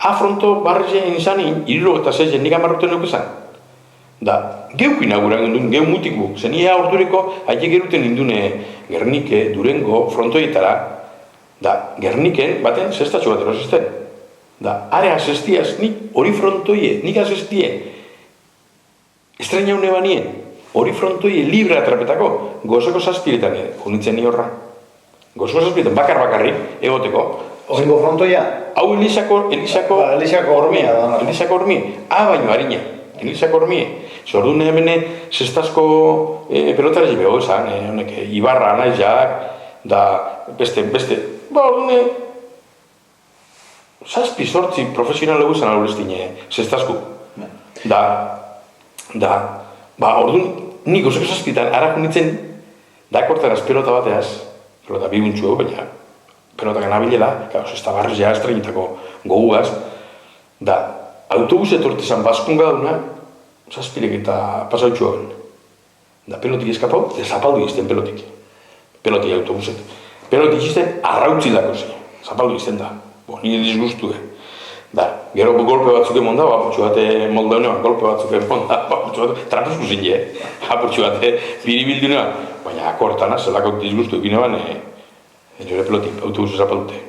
afronto barrezen izanin, 76 nik 10 urte nuk esan. Da, geuk inauguran gendun, geu mutikuk, zen ia ordureko haiek geruten indune Gernike, Durengo, frontoietara, da, Gerniken baten zestatxo bat erosisten. Da, are asestiaz, nik hori frontoie, nik asestie, estreina une banien, hori frontoie libre atrapetako, gozoko zazpiretan junitzen ni horra. Gozoko zazpiretan, bakarrik, egoteko. Orengo frontoia? Hau Elisako hormia da. Elisako hormia, baino harina, Elisako hormia. Zordun hemen zestazko pelotara jibego esan, Ibarra, Naizak, da beste, ordune, zazpi sortzi profesional egu zen alurestine zestazku. Ordun, nik oseko zazpitan ara junitzen, da kortaraz pelota bateaz, pelota bibuntxu baina, pelota ganabilela, zesta barrezea estrenitako goguaz, da, autobus etortizan baskunga dauna, zazpirek eta pasautxu hauen. Da, pelotik eskapau, zapaldu izten pelotik. Pelotik autobuset. Pelotik izten arrautzi dako zi. Zapaldu izten da. Nire disgustu. Da, gero golpe batzuk emon da, apurtxu bate moldaunea, golpe batzuk emon da, apurtxu bate, trapuzku zine, apurtxu bate biribildunean. Baina akortana, zelako disgustu egine ban, nire pelotik autobuset zapaldute.